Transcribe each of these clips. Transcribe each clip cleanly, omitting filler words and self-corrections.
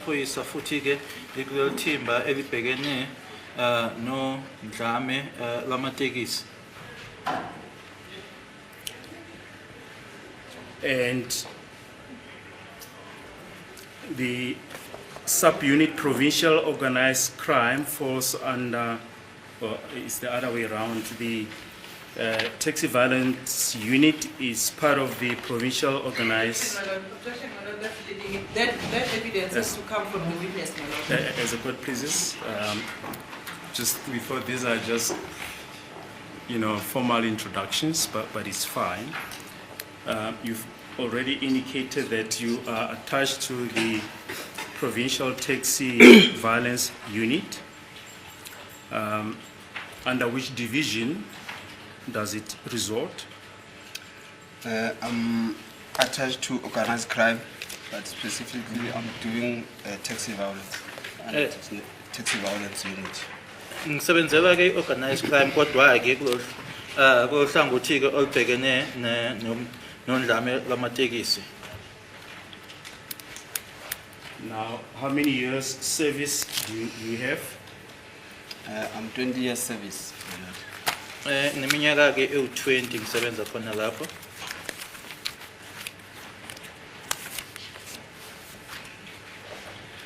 iphoyisa futhi ke likuleli thimba elibhekene no dlame lamatekisi. And the subunit provincial organized crime falls under, or it's the other way around, the taxi violence unit is part of the provincial organized. That evidence has to come from the witness, my lord. As a court pleases, just before these are just, formal introductions, but it's fine. You've already indicated that you are attached to the provincial taxi violence unit. Under which division does it resort? I'm attached to organized crime, but specifically I'm doing taxi violence. Taxi violence unit. Ngisebenzela ke organized crime kodwa ke kuhlangothi ke olubhekene nodlame lamatekisi. Now, how many years service do you have? I'm 20 years service. Neminyaka ke ewu-20 ngisebenza khona lapho.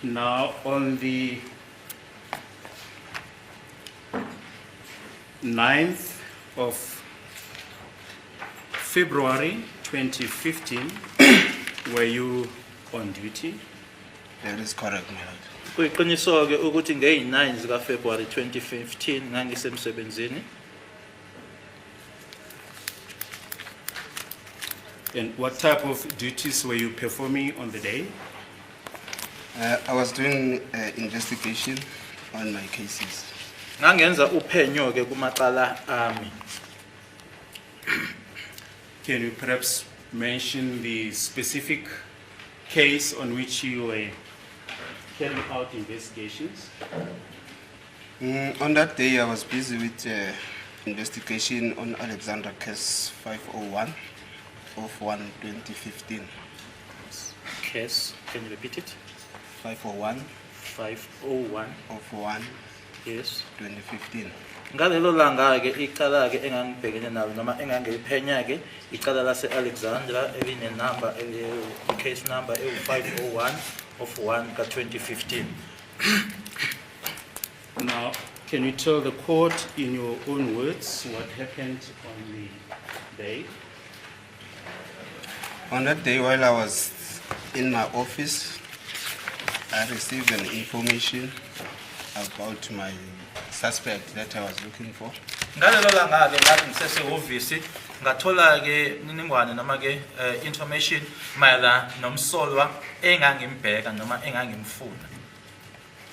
Now, on the 9th of February 2015, were you on duty? That is correct, my lord. Kuyiqiniso ke ukuthi ngeyi-9 zika February 2015 ngangisemsebenzini. And what type of duties were you performing on the day? I was doing investigation on my cases. Ngangenza uphenyo ke kumaqala ami. Can you perhaps mention the specific case on which you were carrying out investigations? On that day, I was busy with investigation on Alexander case 501 of 1/2015. Case, can you repeat it? 501 501 of 1 yes 2015. Ngalelo langa ke icala ke engangibhekene nalo noma engangiyiphenya ke icala lase Alexandra eline number case number 501 of 1 ka 2015. Now, can you tell the court in your own words what happened on the day? On that day, while I was in my office, I received an information about my suspect that I was looking for. Ngalelo langa ke ngathi ngisesehhovisi ngathola ke iningwane noma ke information mayela nomsolwa engangimbheka noma engangimfuna.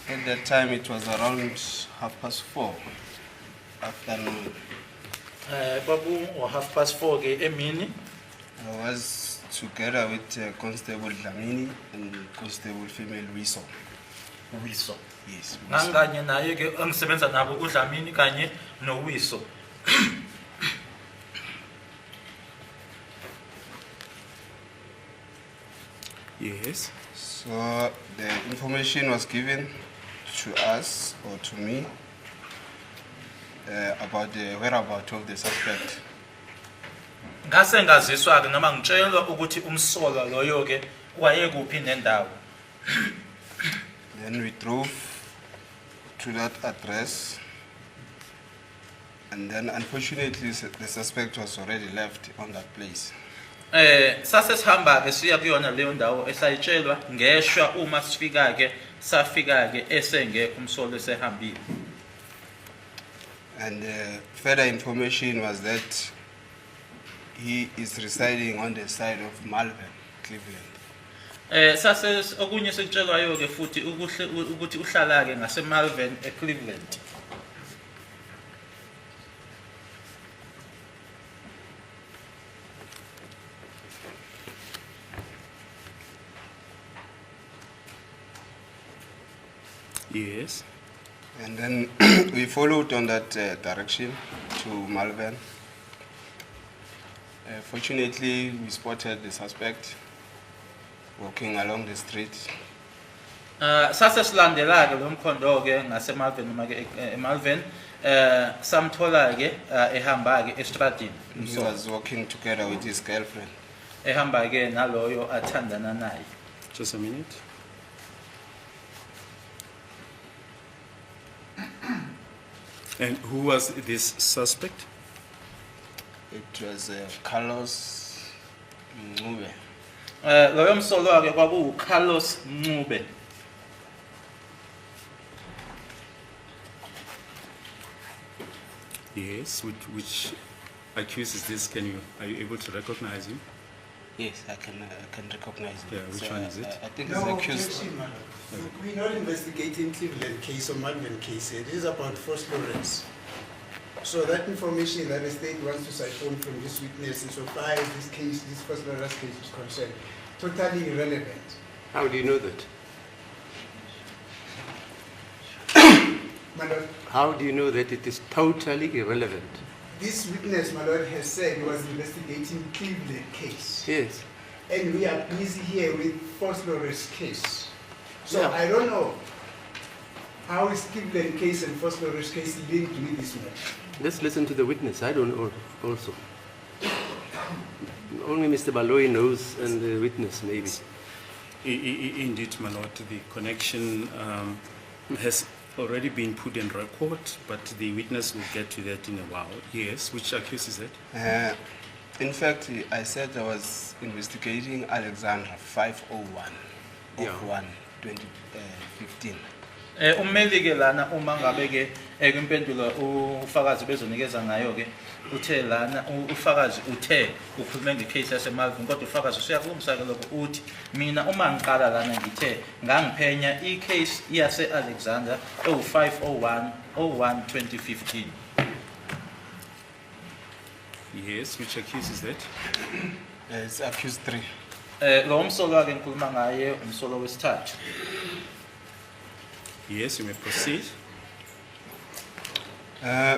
At that time, it was around 4:30 afternoon. Babu or 4:30 ke emini. I was together with Constable Dlamini and Constable Female Wiso. Wiso. Yes. Nganganye naye ke engisebenza nabo uDlamini kanye noWiso. Yes. So the information was given to us or to me about the whereabouts of the suspect. Ngase ngaziswa ke noma ngitshelwa ukuthi umsolwa loyo ke wayekuphi nendawo. Then we drove to that address, and then unfortunately the suspect was already left on that place. Sase sihamba ke siya kuyona leyo ndawo esayitshelwa ngeshwa uma sifika ke safika ke esengekho umsolwa esehambile. And further information was that he is residing on the side of Malvern, Cleveland. Sase okunye sekutshelwayo ke futhi ukuthi uhlala ke ngase Malvern eCleveland. Yes. And then we followed on that direction to Malvern. Fortunately, we spotted the suspect walking along the street. Sase silandela ke lo mkhondo ke ngaseMalvern noma ke eMalvern samthola ke ehamba ke estradini He was walking together with his girlfriend. ehamba ke naloyo athandana naye. Just a minute. And who was this suspect? It was Carlos Ngube. Loyo msolwa ke kwaku Carlos Ncube. Yes, which accused is this? Are you able to recognize him? Yes, I can recognize him. Yeah, which one is it? I think it's No, accused. objection, madam. We're not investigating Cleveland case or Malvern case. It is about false arrest. So that information that the state wants to siphon from this witness insofar as this case, this false arrest case is concerned, totally irrelevant. How do you know that? My lord, How do you know that it is totally irrelevant? this witness, my lord, has said he was investigating Cleveland case. Yes. And we are busy here with false arrest case. So Yeah. I don't know how is Cleveland case and false arrest case linked with this matter. Let's listen to the witness. I don't know also. Only Mr. Baloyi knows and the witness maybe. Indeed, my lord, the connection has already been put in record, but the witness will get to that in a while. Yes, which accuse is that? In fact, I said I was investigating Alexandra 501 of Yeah. 1/2015. Ummeli ke lana uma ngabe ke kwimpendulo ufakazi bezonikeza ngayo ke uthe lana ufakazi uthe ukhuluma ngecase yaseMalvern kodwa ufakazi usuyakulungisa ke lokho uthi mina uma ngiqala lana ngithe ngangiphenya icase yase Alexander 0501/01/2015. Yes, which accuse is that? It's accused 3. Lo msolwa ke ngikhuluma ngaye umsolwa wesithathu. Yes, you may proceed.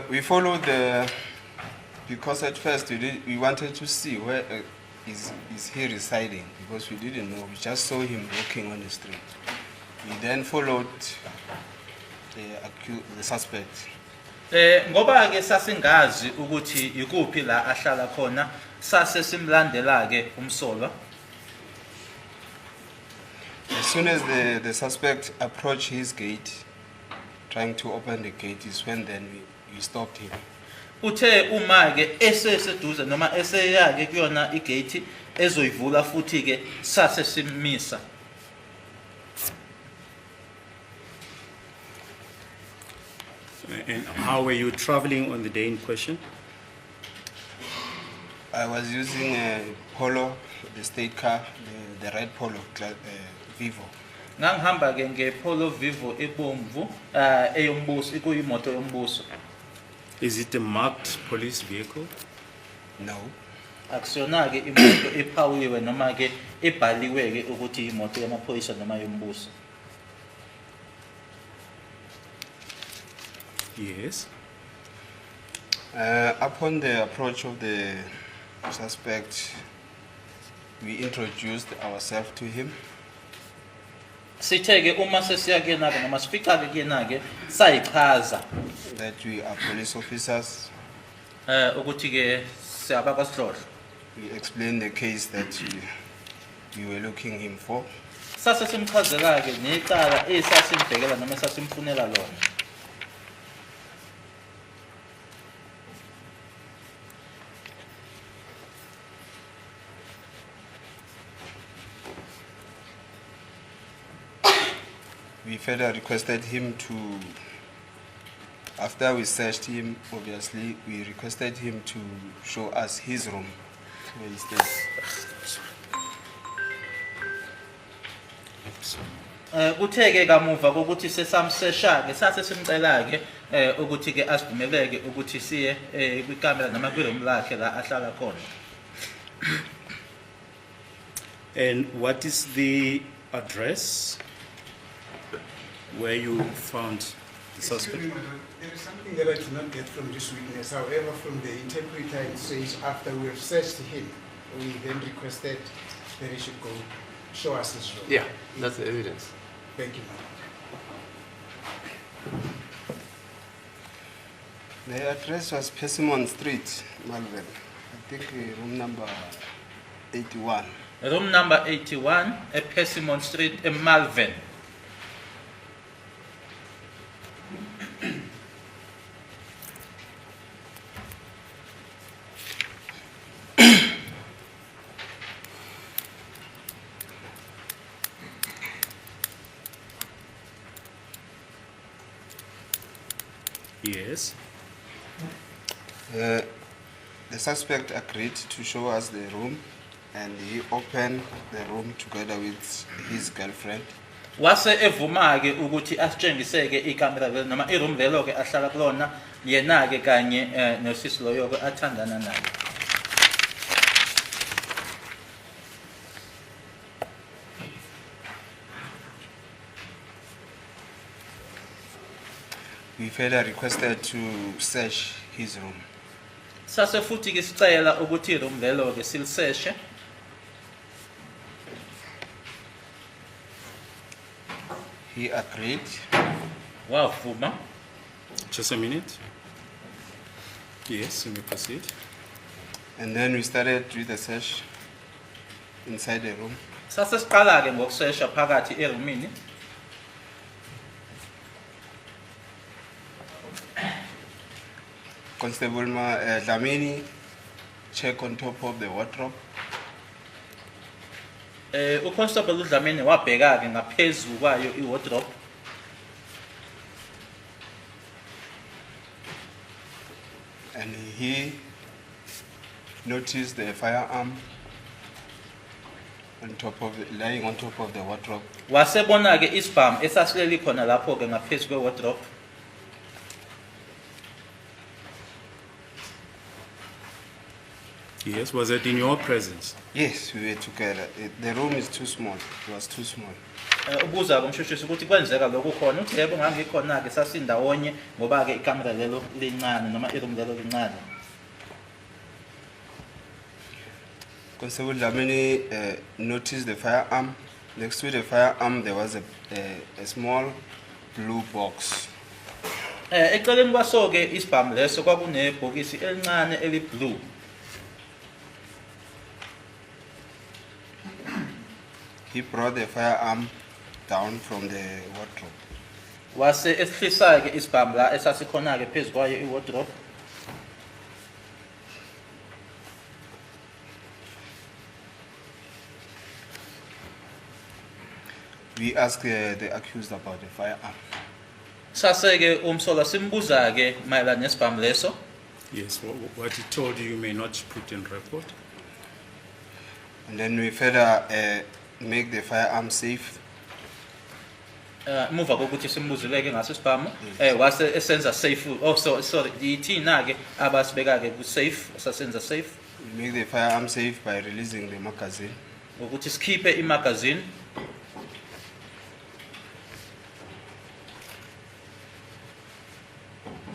We followed because at first we wanted to see where is he residing, because we didn't know. We just saw him walking on the street. We then followed the suspect. Ngoba ke sasingazi ukuthi ikuphi la ahlala khona sase simlandela ke umsolwa. As soon as the suspect approached his gate, trying to open the gate, is when then we stopped him. Uthe uma ke eseseduze noma eseya ke kuyona igate ezoyivula futhi ke sase simisa. And how were you traveling on the day in question? I was using a Polo, the state car, the red Polo, Vivo. Ngangihamba ke ngePolo Vivo ebomvu eyombuso ikuyimoto yombuso. Is it a marked police vehicle? No. Akusiyona ke imoto ephawuliwe noma ke ebhaliwe ke ukuthi imoto yamaphoyisa noma yombuso. Yes. Upon the approach of the suspect, we introduced ourselves to him. Sithe ke uma sesiya kuyena ke noma sifika ke kuyena ke sayichaza That we are police officers. ukuthi ke siyabakwa Sihlolo. We explained the case that we were looking him for. Sase simchazela ke necala esasimbhekela noma esasimfunela lona. We further requested him to, after we searched him, obviously, we requested him to show us his room where he stays. Kuthe ke kamuva kokuthi sesamsesha ke sase simcela ke ukuthi ke asivumeleke ukuthi siye kwikamera noma kwiroom lakhe la ahlala khona. And what is the address where you found the suspect? Excuse me, madam. There is something that I did not get from this witness. However, from the interpreter, it says after we have searched him, we then requested that he should go show us his room. Yeah, that's the evidence. Thank you, ma'am. The address was Persimmon Street, Malvern. I think room number 81. Room number 81 at Persimmon Street in Malvern. Yes. The suspect agreed to show us the room, and he opened the room together with his girlfriend. Wase evuma ke ukuthi asitshengiseke ikamera lelo noma iroom lelo ke ahlala kulona yena ke kanye nosisi loyo ke athandana naye. We further requested to search his room. Sase futhi ke sicela ukuthi iroom lelo ke siliseshe. He agreed. Wavuma. Just a minute. Yes, you may proceed. And then we started with the search inside the room. Sase siqala ke ngokusesha phakathi eroomini. Constable Dlamini check on top of the wardrobe. uConstable uDlamini wabheka ke ngaphezulu kwayo iwardrobe. And he noticed the firearm on top of lying on top of the wardrobe. Wasebona ke isibhamu esasileli khona lapho ke ngaphezulu kwewardrobe. Yes, was it in your presence? Yes, we were together. The room is too small. It was too small. Ubuza kumshushisi ukuthi kwenzeka lokho khona uthi yebo ngangikhona ke sasindawonye ngoba ke ikamera lelo lincane noma iroom lelo lincane. Constable Dlamini noticed the firearm. Next to the firearm there was a small blue box. Eceleni kwaso ke isibhamu leso kwakunebhokisi elincane eliblue. He brought the firearm down from the wardrobe. Wase esihlisa ke isibhamu la esasikhona ke phezulu kwayo iwardrobe. We asked the accused about the firearm. Sase ke umsolwa simbuza ke mayelana nesibhamu leso. Yes, what he told you may not put in record. And then we further make the firearm safe. Muva kokuthi simbuzileke ngaso isibhamu wase esenza safe. Oh sorry yithina ke abasibeka ke ku safe sasenza safe. We make the firearm safe by releasing the magazine. Ukuthi sikhiphe imagazine.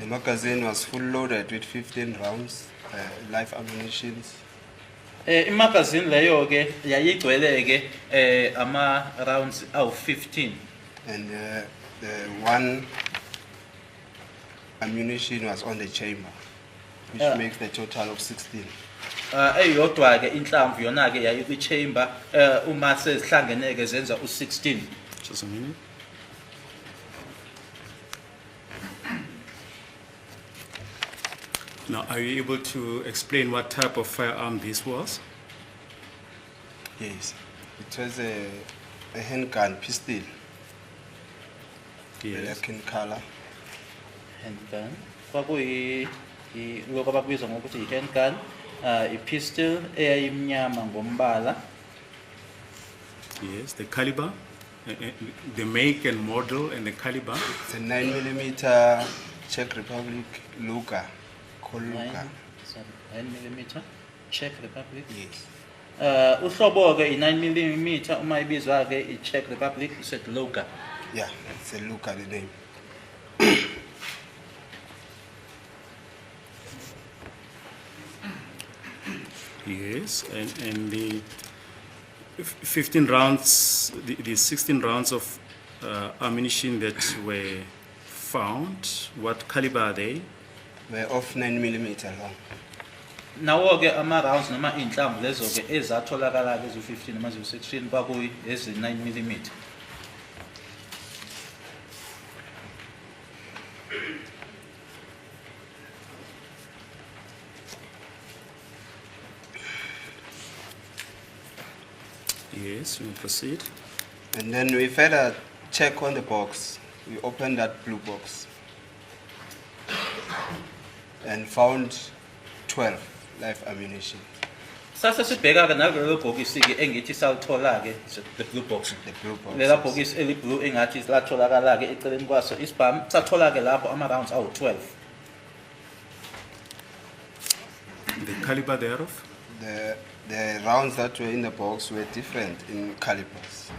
The magazine was full loaded with 15 rounds, live ammunitions. Imagazine leyo ke yayigcwele ke ama rounds awu 15. And the one ammunition was on the chamber, which makes the total of 16. Eyodwa ke inhlamvu yona ke yayi kwi chamber uma sezihlangene ke zenza u16. Just a minute. Now, are you able to explain what type of firearm this was? Yes, it was a handgun pistol, Yes. black in color. Handgun. Kwakuyi lokho abakubiza ngokuthi i-handgun, i-pistol eyayimnyama ngombala. Yes, the caliber, the make and model and the caliber. It's a 9mm Czech Republic Luka, called Luka. 9mm Czech Republic. Yes. Uhlobo ke i9mm uma ibizwa ke i-Czech Republic said Luka. Yeah, it's a Luka, the name. Yes, and the 15 rounds, the 16 rounds of ammunition that were found, what caliber are they? Were of 9mm long. Nawo-ke ama-rounds noma iy'nhlamvu lezo-ke ezatholakala-ke eziwu-15 noma eziwu-16 kwakuyi ezi-9 mm. Yes, we proceed. And then we further check on the box. We opened that blue box and found 12 live ammunition. Sase sibheka-ke nalelo bhokisi-ke engithi salithola-ke the blue box. The blue box. Lela bhokisi eli-blue engathi latholakala-ke eceleni kwaso isibhamu sathola-ke lapho ama-rounds awu-12. The caliber thereof? The rounds that were in the box were different in calibers.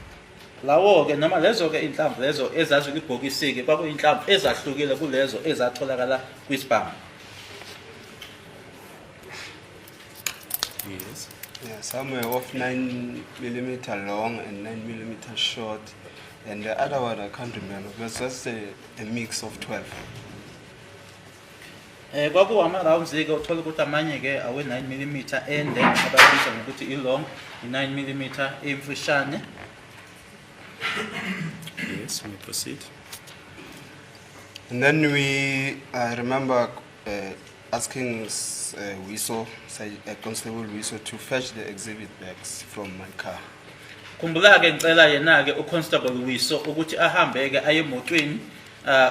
Lawo-ke noma lezo-ke iy'nhlamvu lezo ezazilibhokisi-ke kwakuyiy'nhlamvu ezahlukile kulezo ezatholakala kwisibhamu. Yes. Yeah, some were of 9mm long and 9mm short, and the other one I can't remember. It was just a mix of 12. Kwakuwama-rounds-ke uthola ukuthi amanye-ke awe-9 mm ende abayibiza ngokuthi i-long, i-9 mm emfishane. Yes, we proceed. And then I remember asking Constable Wiso to fetch the exhibit bags from my car. Khumbula-ke ngicela yena-ke uConstable Wiso ukuthi ahambe-ke aye emotweni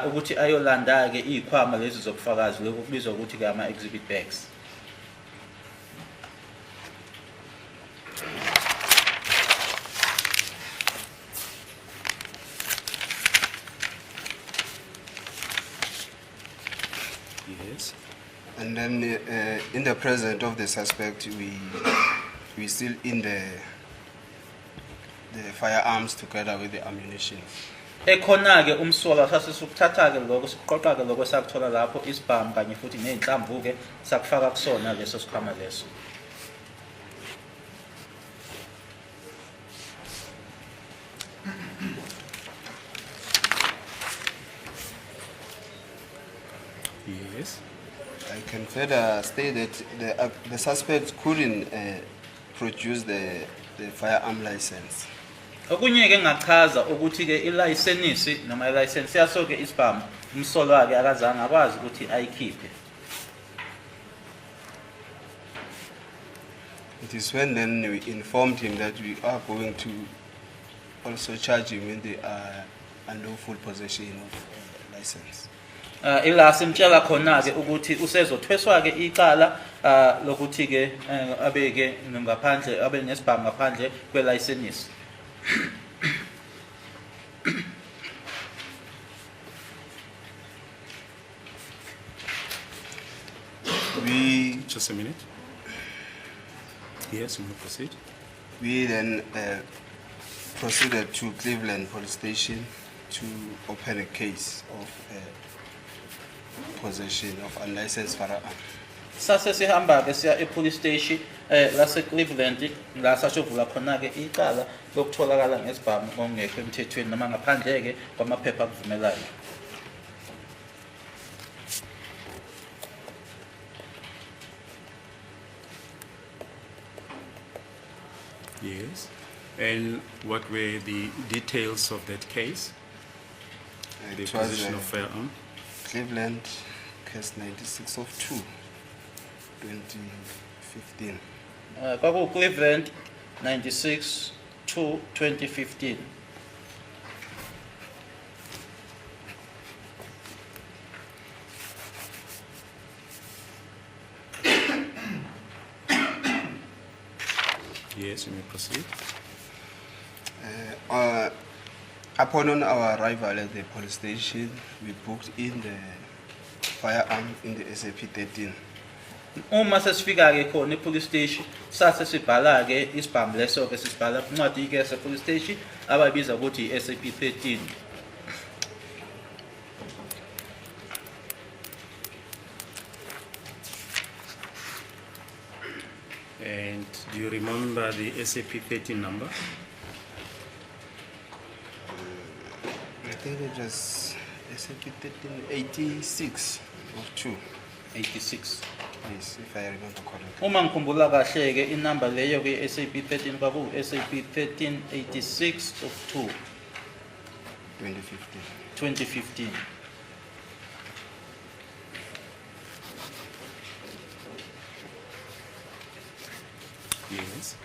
ukuthi ayolanda-ke iy'khwama lezi zobufakazi lokhu kubizwa ukuthi-ke ama-exhibit bags. Yes. And then in the presence of the suspect, we still in the firearms together with the ammunition. Ekhona-ke umsolwa sasisukuthatha-ke lokho sikuqoqa-ke lokho sakuthola lapho isibhamu kanye futhi ney'nhlamvu-ke sakufaka kusona leso sikhwama leso. Yes. I can further state that the suspect couldn't produce the firearm license. Okunye-ke ngachaza ukuthi-ke ilayisenisi noma ilayisensi yaso-ke isibhamu umsolwa-ke akazange akwazi ukuthi ayikhiphe. It is when then we informed him that we are going to also charge him with the unlawful possession of license. Ila simtshela khona-ke ukuthi usezothweswa-ke icala lokuthi-ke abeke ngaphandle abe nesibhamu ngaphandle kwelayisenisi. Just a minute. Yes, we will proceed. We then proceeded to Cleveland Police Station to open a case of possession of unlicensed firearm. Sase sihamba-ke siya e-police station lase Cleveland la sashovula khona-ke icala lokutholakala ngesibhamu okungekho emthethweni noma ngaphandle-ke kwamaphepha akuvumelayo. Yes. And what were the details of that case? The It was possession of firearm? Cleveland case 96 of 2, 2015. Kwaku Cleveland 96 to 2015. Yes, you may proceed. Upon our arrival at the police station, we booked in the firearm in the SAP 13. Uma sesifika-ke khona e-police station sase sibhala-ke isibhamu leso-ke sisibhala kuncwadi-ke yase-police station abayibiza ukuthi i-SAP 13. And do you remember the SAP 13 number? think it was SAP 1386 or 2. 86. Yes, if I remember correctly. Uma ngikhumbula kahle ke inamba leyo ke SAP 13 kwaku SAP 1386 of 2 2015. 2015. Yes.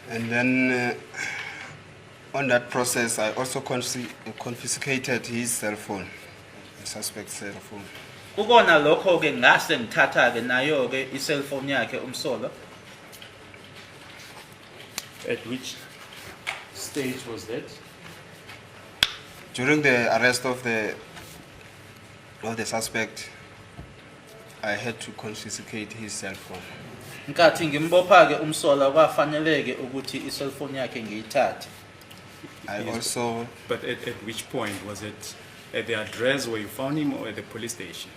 And then on that process, I also confiscated his cell phone, the suspect's cell phone. Ukona lokho ke ngase ngithatha ke nayo ke i-cellphone yakhe umsolwa. At which stage was that? During the arrest of the suspect, I had to confiscate his cell phone. Nkathi ngimbopha ke umsolwa kwafaneleke ukuthi i-cellphone yakhe ngiyithathe. I Yes, also, But at which point? Was it at the address where you found him or at the police station?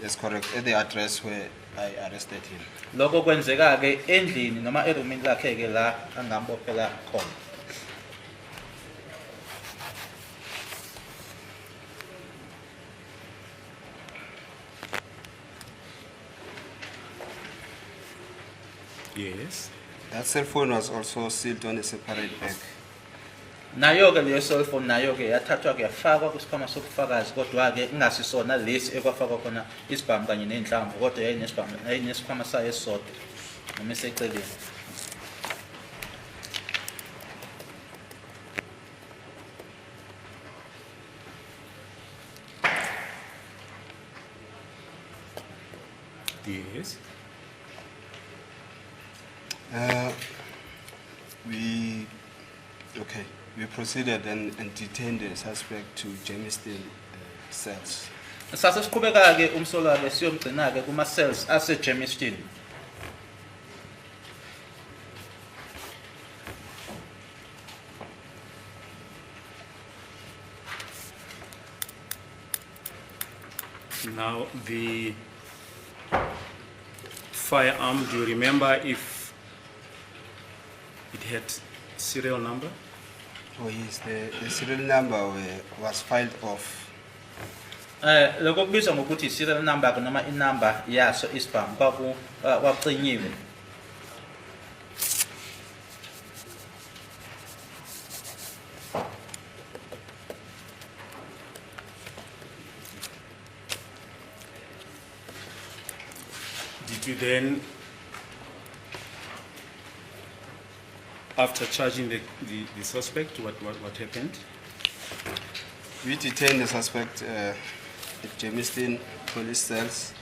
yes, correct, at the address where I arrested him. Lokho kwenzeka ke endlini noma erumini lakhe ke la angambophela khona. Yes. That cell phone was also sealed on a separate bag. Nayo ke leyo cellphone nayo ke yathathwa ke yafakwa kusikhwama sobufakazi kodwa ke ingasisona lesi ekwafakwa khona isibhamu kanye nenhlamvu kodwa yayinesikhwama sayo esisodwa noma eseceleni. Yes. We proceeded and detained the suspect to Jamestown cells. Sase siqhubeka ke umsolwa ke siyomgcina ke kuma cells ase Jamestown. Now the firearm, do you remember if it had serial number? Oh yes, the serial number was filed off. Lokho kubizwa ngokuthi serial number noma inamba yaso isibhamu kwakucinyiwe. Did you then, after charging the suspect, what happened? We detained the suspect at Jamestown police cells,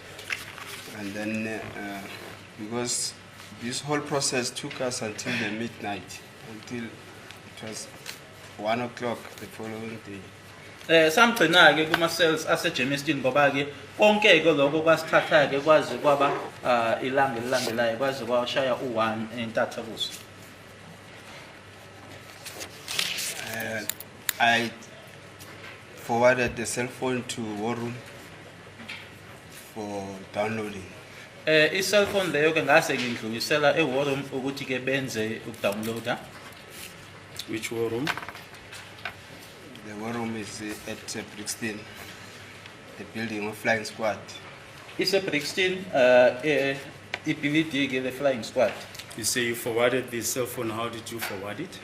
and then because this whole process took us until the midnight, until it was 1 o'clock the following day. Samgcina ke kuma cells ase Jamestown ngoba ke konke ke lokho kwasithatha ke kwazi kwaba ilanga elilandelayo kwazi kwashaya u1 entathakusa. I forwarded the cell phone to War Room for downloading. I-cellphone leyo ke ngase ngidlulisela e-war room ukuthi ke benze ukudownloada. Which war room? The War Room is at Brixton, the building of Flying Squad. Ise Brixton iBVD ke the Flying Squad. You say you forwarded the cell phone. How did you forward it?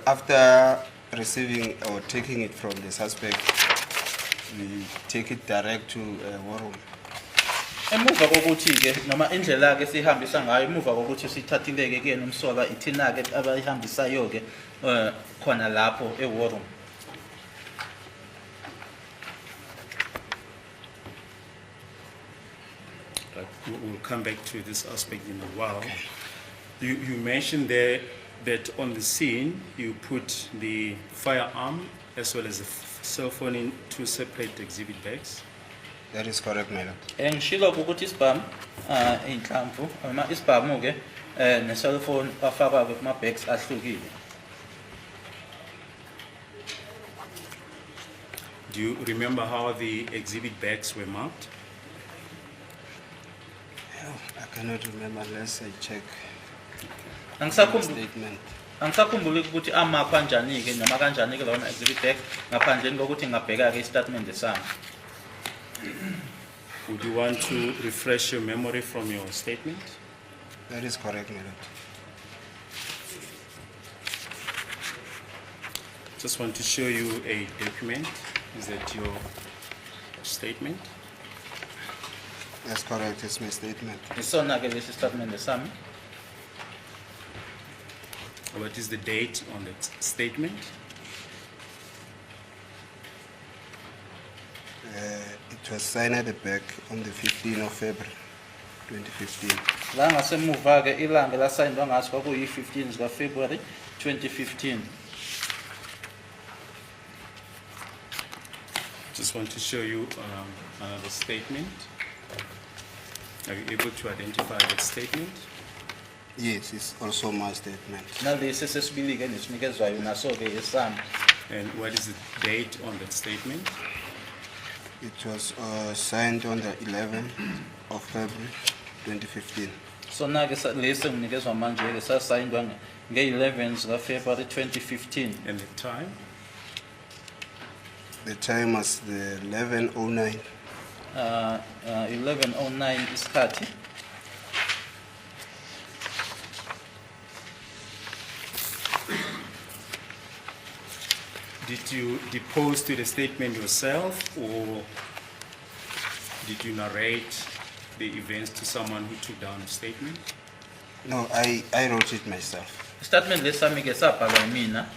After receiving or taking it from the suspect, we take it direct to War Room. Emuva kokuthi ke noma indlela ke sihambisa ngayo emuva kokuthi sithathileke ke nomsolwa ithina ke abayihambisayo ke khona lapho e-war room. But we'll come back to this aspect in a while. You mentioned there that on the scene you put the firearm as well as the cell phone in two separate exhibit bags. That is correct, my lord. Ngishilo ukuthi isibhamu inhlamvu noma isibhamu ke ne-cellphone afakwa ke kuma bags ahlukile. Do you remember how the exhibit bags were marked? I cannot remember unless I check the Angisakhumbuli statement. Angisakhumbuli ukuthi ama kanjani ke noma kanjani ke lona exhibit back ngaphandle kokuthi ngabheka ke istatement sami. Would you want to refresh your memory from your statement? That is correct, my lord. Just want to show you a document. Is that your statement? That's correct, it's my statement. Isona ke lesi statement sami. What is the date on that statement? It was signed at the back on the 15th of February, 2015. La ngasemuva ke ilanga la signed ngaso kwakuyi 15 ka February 2015. Just want to show you another statement. Are you able to identify that statement? Yes, it's also my statement. Nalesi sesibili ke nesinikezwayo naso ke esami. And what is the date on that statement? It was signed on the 11th of February, 2015. Sona ke lesi nginikezwa manje ke sa signed nge-11 ka February 2015. And the time? The time was the 11:09. 11:09 isikhathi. Did you depose to the statement yourself, or did you narrate the events to someone who took down the statement? No, I wrote it myself. Statement lesami ke sabhala mina.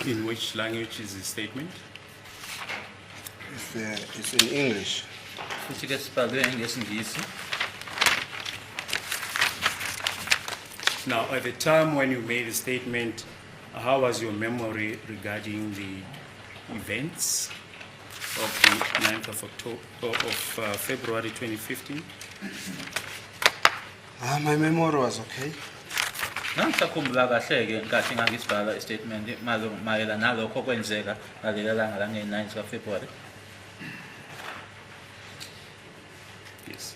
In which language is the statement? It's in English. Futhi ke sibhalwe ngesingisi. Now, at the time when you made the statement, how was your memory regarding the events of the 9th of February 2015? My memory was okay. Ngisakhumbula kahle ke kahle ngangisibhala istatement mayelana nalokho kwenzeka ngalela langa la nge-9 ka February. Yes.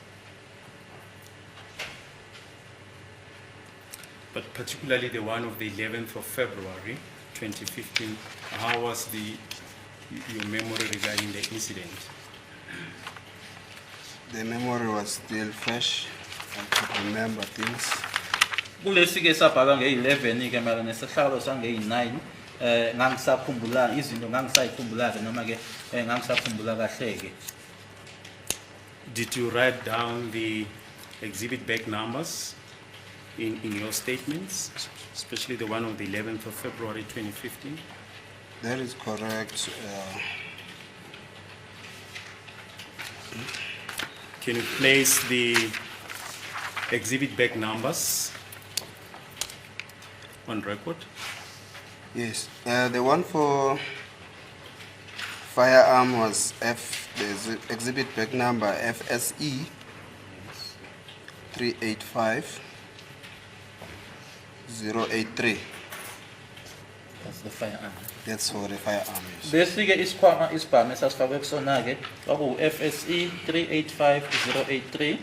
But particularly the one of the 11th of February 2015, how was your memory regarding the incident? The memory was still fresh. I could remember things. Kulesi ke sabhala nge-11 ke mara nesehlalo sange-9 ngangisakhumbula izinto ngangisayikhumbula ke noma ke ngangisakhumbula kahle ke. Did you write down the exhibit back numbers in your statements, especially the one of the 11th of February 2015? That is correct. Can you place the exhibit back numbers on record? Yes. The one for firearm was the exhibit back number FSE 385 083. That's the firearm. That's for the firearm. Yes. Bese ke isikhwama isibhamu esasifakwe kusona ke kwaku FSE 385083.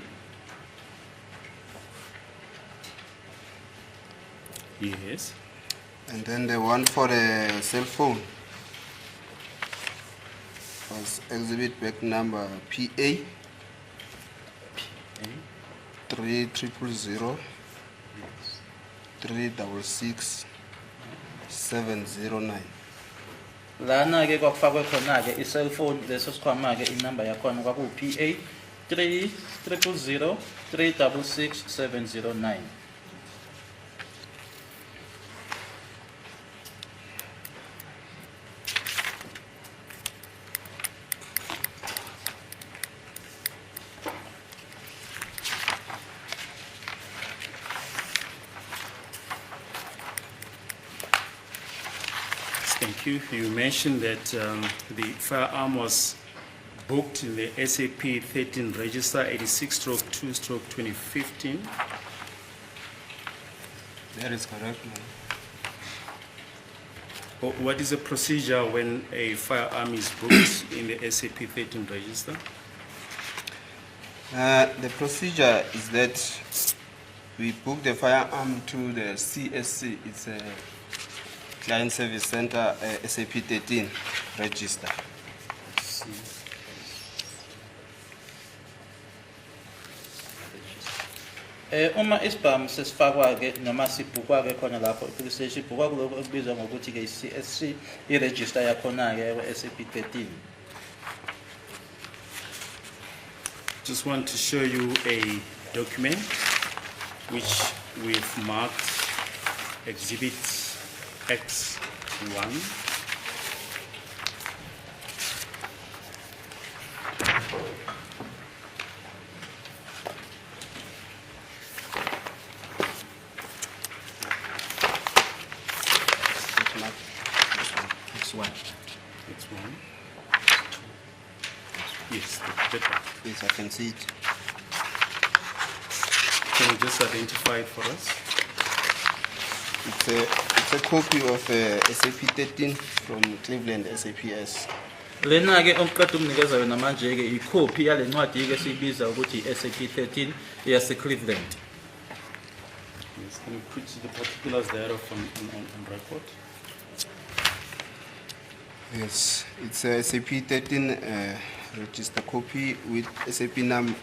Yes. And then the one for the cell phone was exhibit back number PA 3000 366 709. Lana ke kwakufakwe khona ke i-cellphone leso sikhwama ke inamba yakhona kwaku PA 3000 366 709. Thank you. You mentioned that the firearm was booked in the SAP 13 register 86/2/2015. That is correct, ma'am. What is the procedure when a firearm is booked in the SAP 13 register? The procedure is that we book the firearm to the CSC. It's a Client Service Center, SAP 13 register. Uma isibhamu sesifakwa ke noma sibhukwa ke khona lapho police station ibhukwa kuloko okubizwa ngokuthi ke CSC iregister yakhona ke SAP 13. Just want to show you a document which we've marked Exhibit X1. X1. X1. Yes, that one. Yes, I can see it. Can you just identify it for us? It's a copy of SAP 13 from Cleveland SAPS. Lena ke omqeda umnikeza yona manje ke icopy yale ncwadi ke sibiza ukuthi SAP 13 yase Cleveland. Yes, can you put the particulars there on record? Yes, it's a SAP 13 register copy with SAP number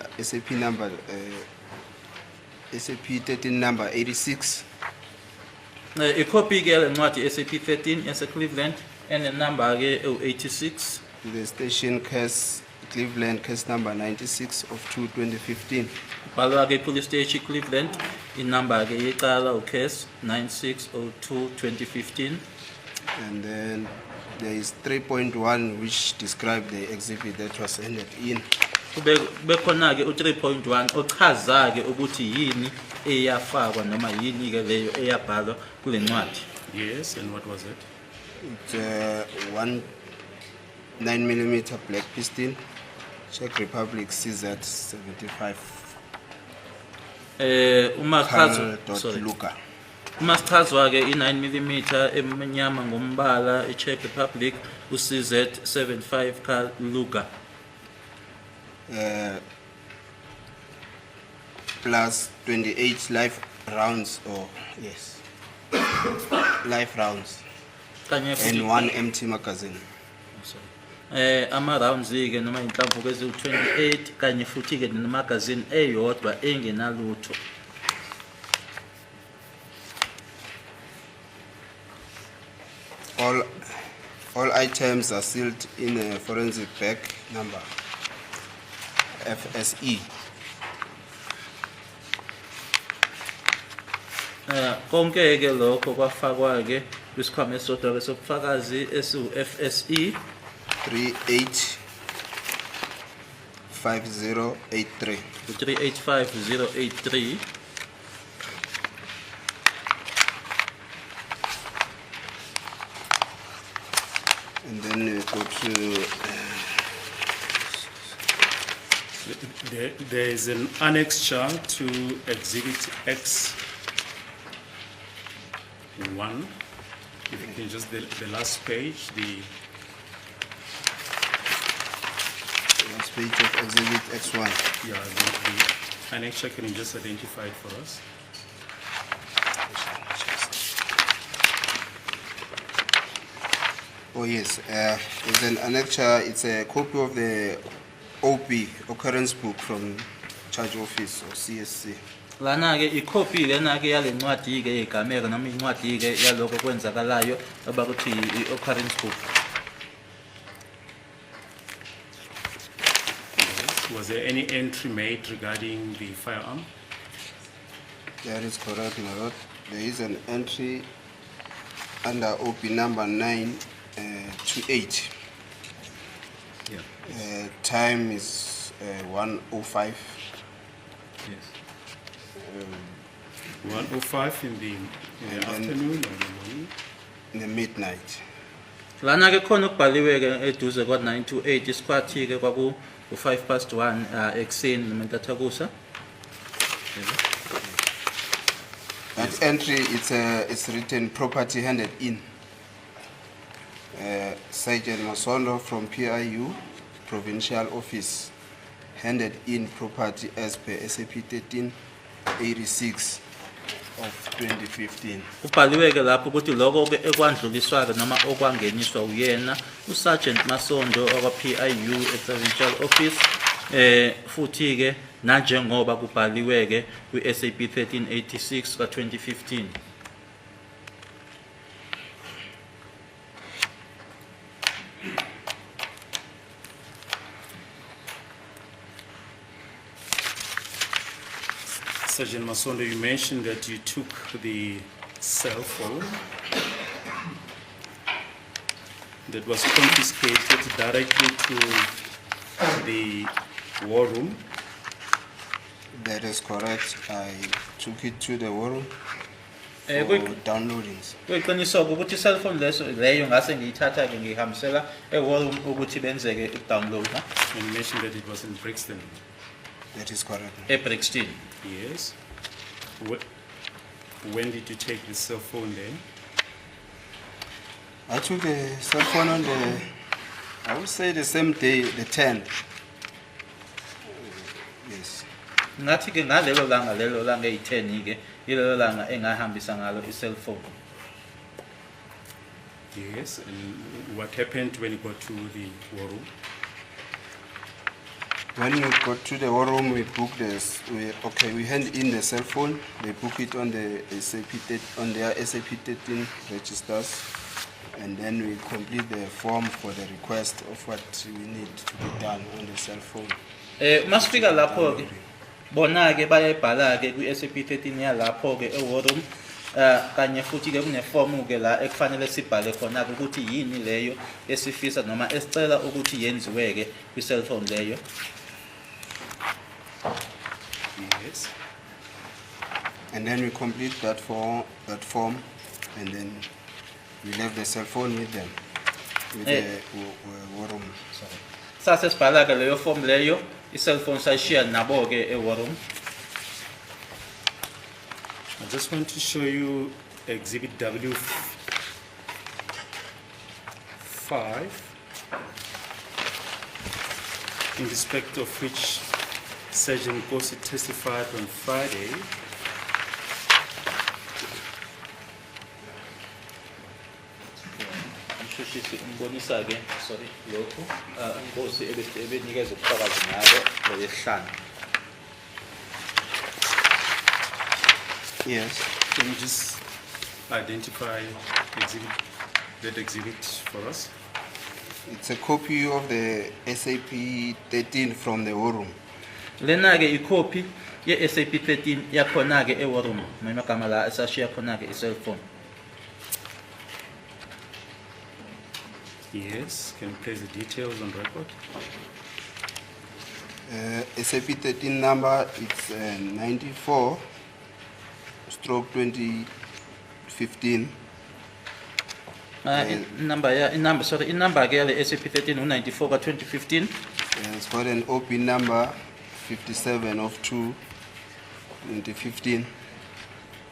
SAP 13 number 86. Icopy ke yale ncwadi SAP 13 yase Cleveland and the number ke 86. The station case Cleveland case number 96 of 2015. Balwa ke police station Cleveland inumber ke yecala case 9602/2015. And then there is 3.1 which describe the exhibit that was handed in. Bekhona ke u3.1 ochaza ke ukuthi yini eyafakwa noma yini ke leyo eyabhalwa kule ncwadi. Yes, and what was it? It's one 9mm black pistol, Czech Republic CZ 75. Uma chaza Sorry. Luka. uma sichazwa ke i9mm emnyama ngombala eCzech Republic uCZ 75 ka Luka. Plus 28 live rounds, or yes, live rounds, Kanye and one empty magazine. ama rounds ke noma inhlamvu ke eziwu28 kanye futhi ke nemagazine eyodwa engenalutho. All items are sealed in a forensic bag number FSE. Konke ke lokho kwafakwa ke kwisikhwama esodwa ke sobufakazi esu-FSE 385083. 385083. And then we go to There is an annexure to Exhibit X1. If you can just the last page, the last page of Exhibit X1. yeah the annexure. Can you just identify it for us? Oh yes, it's an annexure. It's a copy of the OP, occurrence book from Charge Office or CSC. Lana ke icopy lena ke yale ncwadi ke yegameko noma incwadi ke yaloko kwenzakalayo abakuthi i-occurrence book. Was there any entry made regarding the firearm? That is correct, my lord. There is an entry under OP number 928. Yeah. Time is 1:05. Yes. 1:05 in the And then- afternoon or the morning? In the midnight. Lana ke khona ukubhaliwe ke eduze kwa928 isikhathi ke kwaku 1:05 ekseni noma intathakusa. That entry, it's written property handed in. Sergeant Masondo from PIU, Provincial Office, handed in property as per SAP 1386 of 2015. Kubhaliwe ke lapho ukuthi lokho ke ekwandluliswa noma okwangeniswa uyena uSergeant Masondo okwa PIU eProvincial Office futhi ke nanjengoba kubhaliwe ke kwi-SAP 1386 ka-2015. Sergeant Masondo, you mentioned that you took the cell phone that was confiscated directly to the war room. That is correct. I took it to the war room for downloadings. Kuyiqiniso ukuthi i-cellphone leyo ngase ngiyithatha ke ngihambisela e-wall ukuthi benzeke i-download. And you mentioned that it was in Brixton. That is correct. E-Brixton. Yes. When did you take the cell phone then? I took the cell phone on I would say the same day, the 10th. Yes. Ngathi ke ngalelo langa eyi-10 ke yilelo langa engahambisa ngalo i-cellphone. Yes. And what happened when you got to the war room? When we got to the war room, we booked this. We hand in the cell phone. They book it on the on their SAP 13 registers, and then we complete the form for the request of what we need to be done on the cell phone. Masifika lapho ke bona ke bayayibhala ke kwi-SAP 13 yalapho ke e-war room kanye futhi ke kuneform ke la ekufanele sibhale khona ukuthi yini leyo esifisa noma esicela ukuthi yenziwe ke kwi-cellphone leyo. Yes. And then we complete that form, and then we left the cell phone with them, with the war room. Sase sibhala ke leyo form leyo i-cellphone sayishiya nabo ke e-war room. I just want to show you Exhibit W5, in respect of which Sergeant Kosi testified on Friday. Ngibonisa ke sorry lokho inkosi ebenikeza ubufakazi ngalo lesihlanu. Yes. Can you just identify that exhibit for us? It's a copy of the SAP 13 from the war room. Lena ke i-copy ye-SAP 13 yakhona ke e-war room magama la esashiya khona ke i-cellphone. Yes, can you place the details on record? SAP 13 number, it's 94/2015. Inumber ke yale SAP 13 u-94 ka-2015. It's got an OP number 57 of 2015.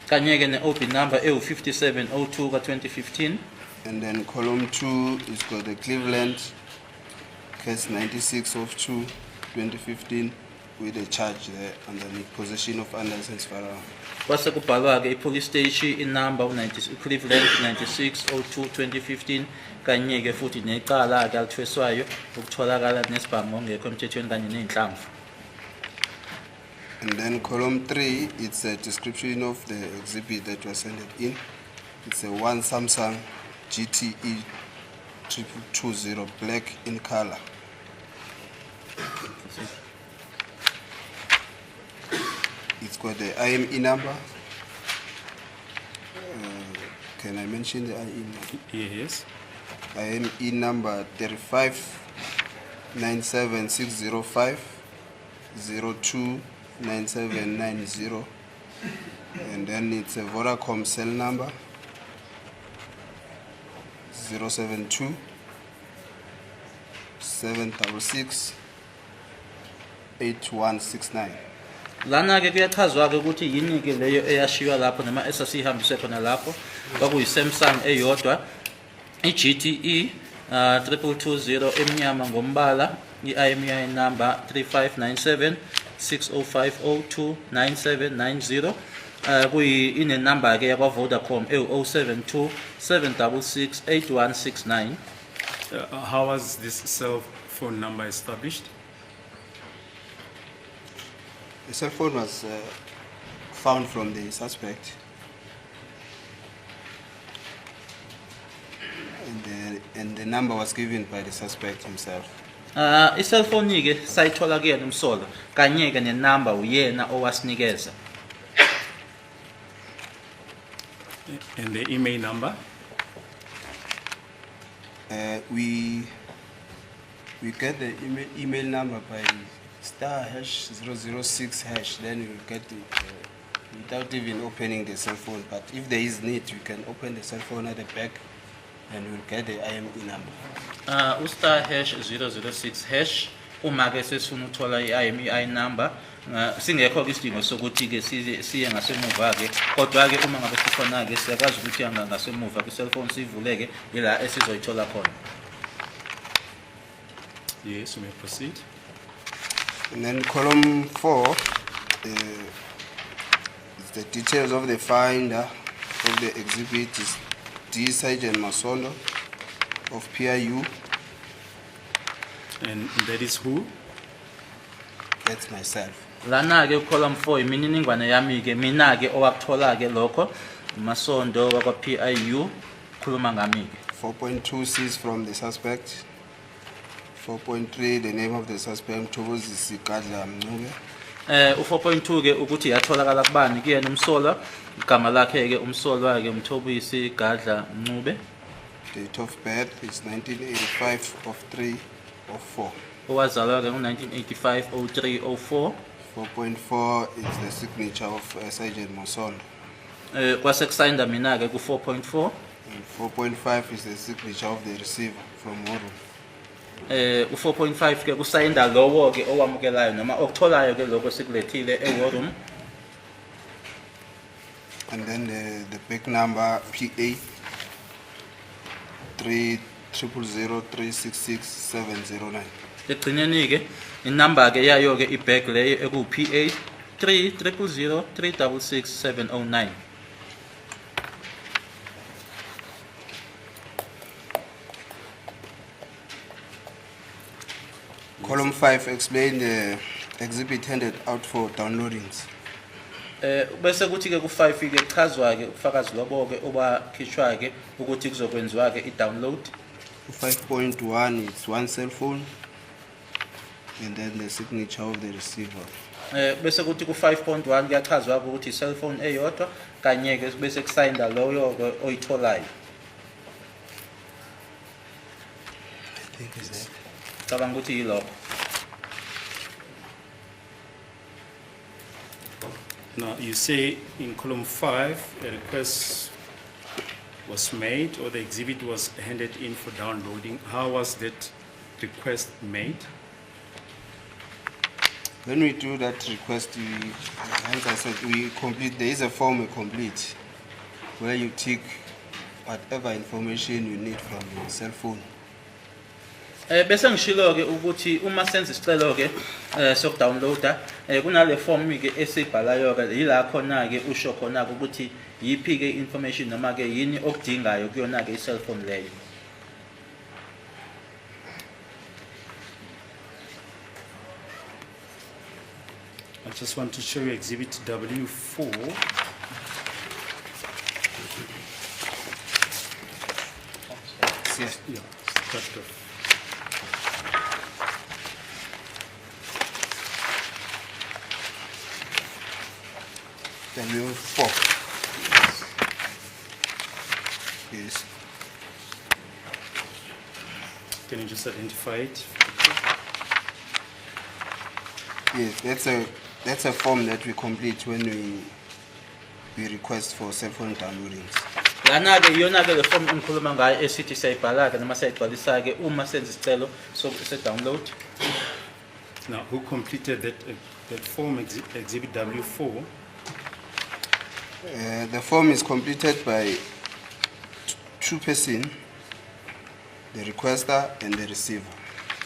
Kanye ke ne-OB number ewu-5702 ka-2015. And then column 2 is got the Cleveland case 96 of 2015 with a charge there under the possession of unlicensed firearm. Kwase kubhalwa ke i-police station inumber Cleveland 9602/2015 kanye ke futhi necala ke alithweswayo ukutholakala nesibhamu ongekho emthethweni kanye ney'nhlamvu. And then column 3, it's a description of the exhibit that was sent in. It's a one Samsung GTE 2220 black in color. It's got the IME number. Can I mention the IME number? Yes. IME number 35-97605-029790. And then it's a Vodacom cell number 072 766 8169. Lana ke kuyachazwa ke ukuthi yini ke leyo eyashiwa lapho noma esasihambise khona lapho kwakuyi Samsung eyodwa iGTE 3220 emnyama ngombala, i-IMEI number 3597 6050 9790. Ine number ke yakwa Vodacom 072 766 8169. How was this cell phone number established? The cell phone was found from the suspect. And the number was given by the suspect himself. I-cellphone ke sayithola kuyena umsolwa, kanye ke nenumber uyena owasinikeza. And the email number? We get the email number by *#006#. Then we will get it without even opening the cell phone. But if there is need, we can open the cell phone at the back, and we'll get the IME number. *#006#. Uma ke sesifuna uthola i-IMEI number, singekho ke isidingo sokuthi ke siye ngasemuva ke, kodwa ke uma ngabe sikhona ke siyakwazi ukuthi ngasemuva ku cellphone sivuleke ila esizoyithola khona. Yes, you may proceed. And then column 4 is the details of the finder of the exhibit is D. Sergeant Masondo of PIU. And that is who? That's myself. Lana ke column 4 imininingwane yami ke mina ke owakuthola ke lokho Masondo wakwa PIU khuluma ngami ke. 4.2 sees from the suspect. 4.3 the name of the suspect Mthokozisi Gadla Mncube. U4.2 ke ukuthi yatholakala kubani kuyena umsolwa, igama lakhe ke umsolwa ke Mthobisi Gadla Mncube. Date of birth is 1985 of 304. Owazalwa ke ngo-1985 0304. 4.4 is the signature of Sergeant Masondo. Kwase kusayinda mina ke ku4.4. And 4.5 is the signature of the receiver from Moru. U4.5 ke kusayinda lowo ke owamukelayo noma okutholayo ke lokho sikulethile eWarum. And then the big number PA 3000366 Egcineni ke inumber ke yayo ke ibag leyo eku PA 300 366 709. Column 5 explain the exhibit handed out for downloadings. Bese kuthi ke ku5 ke kuchazwa ke ubufakazi lobo ke obakhishwa ke ukuthi kuzokwenziwa ke i-download. 5.1 it's one cell phone and then the signature of the receiver. Bese kuthi ku5.1 kuyachazwa ukuthi cell phone eyodwa kanye ke bese kusayinda loyo ke oyitholayo. I think is that. Cabanga ukuthi yilokho. Now, you say in column 5, a request was made or the exhibit was handed in for downloading. How was that request made? When we do that request, as I said, we complete, there is a form we complete where you tick whatever information you need from your cell phone. Bese ngishilo ke ukuthi uma senza isicelo ke sokudownloada kunale form ke esibhalayo ke yila khona ke usho khona ukuthi yipi ke information noma ke yini okudingayo kuyona ke i-cell phone leyo. I just want to show you exhibit W4. Yes. Yeah, start off. W4. Yes. Can you just identify it? Yes, that's a form that we complete when we request for cell phone downloadings. Lana ke yona ke le form engikhuluma ngayo esithi siyayibhala ke noma siyayigcwalisa ke uma senza isicelo se-download. Now, who completed that form, exhibit W4? The form is completed by two persons. the requester and the receiver.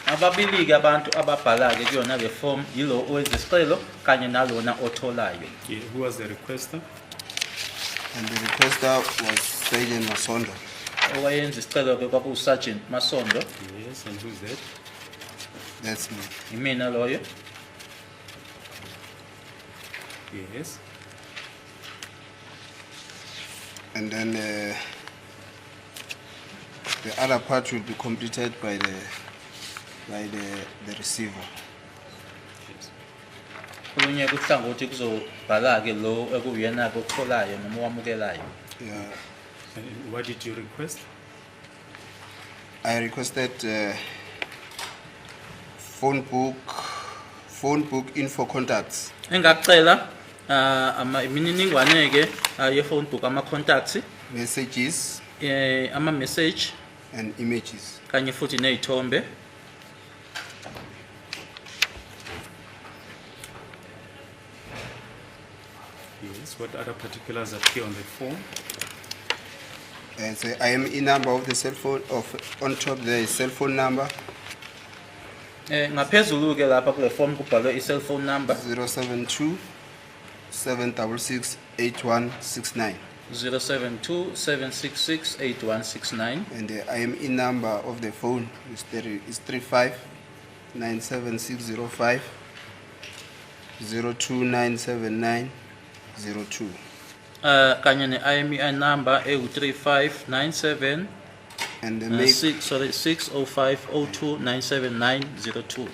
Ababili-ke abantu ababhala-ke kuyona le form yilo owenza isicelo kanye nalona otholayo. Yeah, who was the requester? And the requester was Sergeant Masondo. Owayenza isicelo-ke kwakuwu-Sergeant Masondo. Yes, and who's that? That's me. Imina loyo. Yes. And then the other part will be completed by the receiver. Yes. Kulunye kuhlangothi kuzobhala-ke lo ekuyena-ke otholayo noma owamukelayo. Yeah, And what did you request? I requested phone book info contacts, Engacela imininingwane-ke ye-phone book, ama-contacts, messages, ama-message and images. kanye futhi ney'thombe. Yes. What other particulars appear on the form? And the IME number of the cell phone, on top there is cell phone number, Ngaphezulu-ke lapha kule form kubhalwe i-cell phone number 072 766 8169. 072-766-8169. And the IME number of the phone is 35 97605 02979 02. Kanye ne-IMEI number ewu-3597 And the make, 605-02-97902.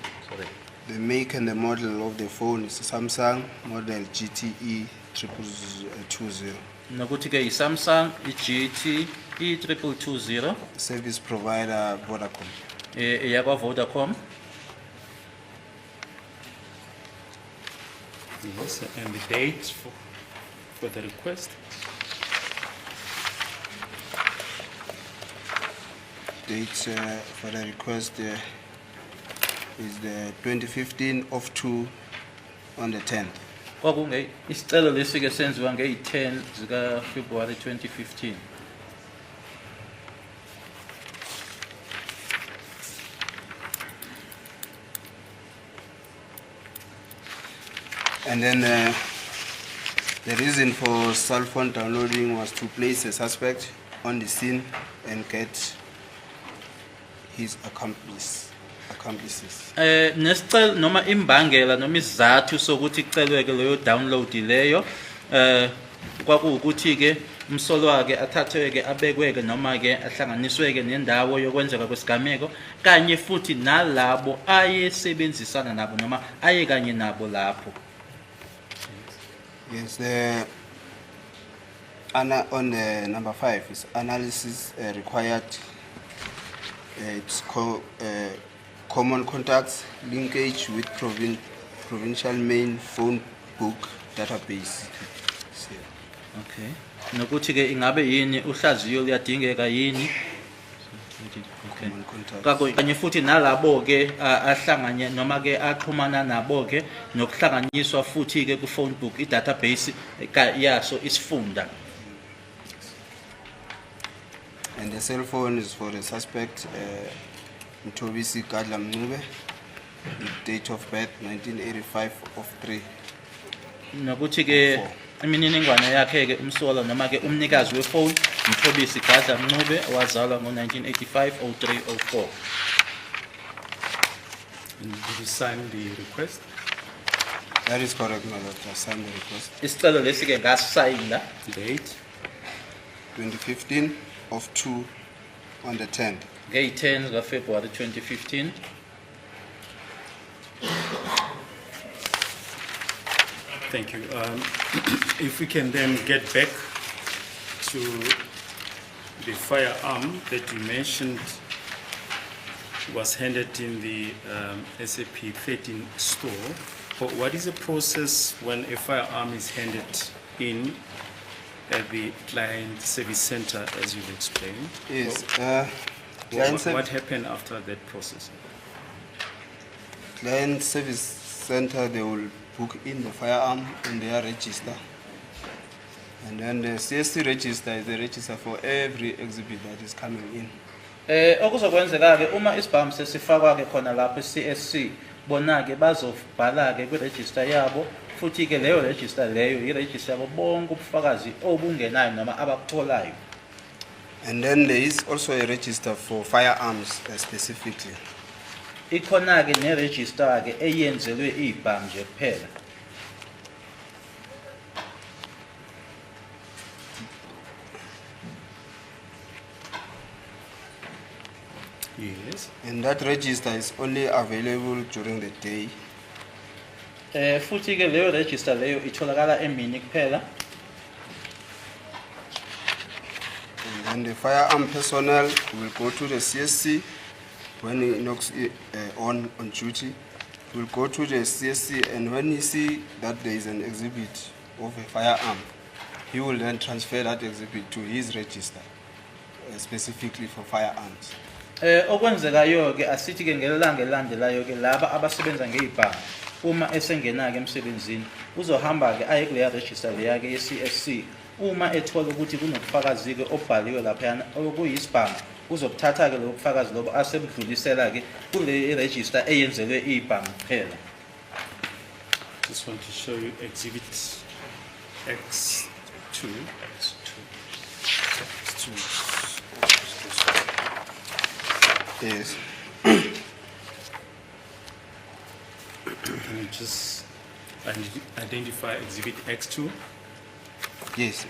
the make and the model of the phone is Samsung model GTE 220. Nokuthi-ke i-Samsung, i-GT, i-220, Service provider Vodacom. eyakwa-Vodacom. Yes. And the date for the request? Date for the request is the 2015 of 2 on the 10th. Isicelo lesi-ke senziwa ngeyi-10 zika-February 2015. And then the reason for cell phone downloading was to place a suspect on the scene and get his accomplices. Nesicelo noma imbangela noma isizathu sokuthi kucelweke leyo download leyo kwakuwukuthi-ke umsolwa-ke athathwe-ke abekweke noma-ke ahlanganiswe-ke nendawo yokwenzeka kwesigameko kanye futhi nalabo ayesebenzisana nabo noma aye kanye nabo lapho. Yes, on the number 5 is analysis required. It's common contacts, linkage with provincial main phone book database. Okay. Nokuthi-ke ingabe yini uhlaziyo liyadingeka yini? Common contacts. Kanye futhi nalabo-ke ahlanganye noma-ke axhumana nabo-ke nokuhlanganiswa futhi-ke ku-phone book i-database yaso isifunda. And the cell phone is for the suspect, Mtobisi Gadla Mncube, with date of birth 1985 of 3. Nokuthi-ke imininingwane yakhe-ke umsolwa noma-ke umnikazi wefoni Iphoyisa Gadla Mncube owazalwa ngo-1985 03 04. And did you sign the request? That is correct, my lord. I signed the request. Isicelo lesi-ke ngasayina Date? 2015 of 2 on the 10th. ngeyi-10 zikaFebruary 2015. Thank you. If we can then get back to the firearm that you mentioned was handed in the SAP 13 store. What is the process when a firearm is handed in at the client service center, as you've explained? Yes. What happened after that process? Client service center, they will book in the firearm in their register. And then the CSC register is the register for every exhibit that is coming in. Okuzokwenzeka ke uma isibhamu sesifakwa ke khona lapho CSC bona ke bazobhala ke kwiregister yabo futhi ke leyo register leyo iregister yabo bonke ubufakazi obungenayo noma abakutholayo. And then there is also a register for firearms specifically. Ikhona ke neregister ke eyenzelwe izibhamu nje kuphela. Yes. And that register is only available during the day. Futhi ke leyo register leyo itholakala emini kuphela. And then the firearm personnel will go to the CSC when he knocks on duty. Will go to the CSC, and when he see that there is an exhibit of a firearm, he will then transfer that exhibit to his register, specifically for firearms. Okwenzekayo ke asithi ke ngelanga elandelayo ke laba abasebenza ngezibhamu uma esengena ke emsebenzini uzohamba ke aye kule register leya ke ye-CSC uma ethola ukuthi kunobufakazi ke obhaliwe lapha okuyisibhamu uzokuthatha ke lo bufakazi lobo asebudlulisela ke kule register eyenzelwe izibhamu kuphela. Just want to show you exhibit X2. Yes. Can you just identify exhibit X2? Yes.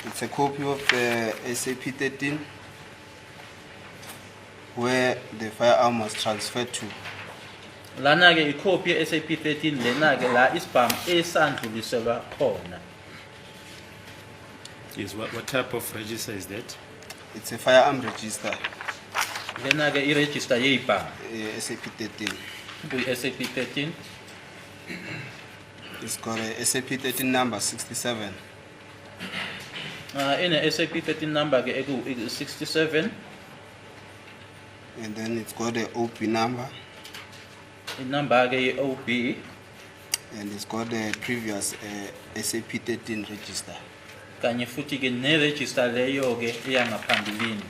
It's a copy of the SAP 13 where the firearm was transferred to. Lana ke icopy ye-SAP 13 lena ke la isibhamu esandluliselwa khona. Yes, what type of register is that? It's a firearm register, Lena ke iregister yezibhamu SAP 13. kuyi-SAP 13. It's got a SAP 13 number 67. Ine SAP 13 number ke eku 67. And then it's got the OP number, Inumber ke ye-OB and it's got the previous SAP 13 register. kanye futhi ke neregister leyo ke eyangaphambilini.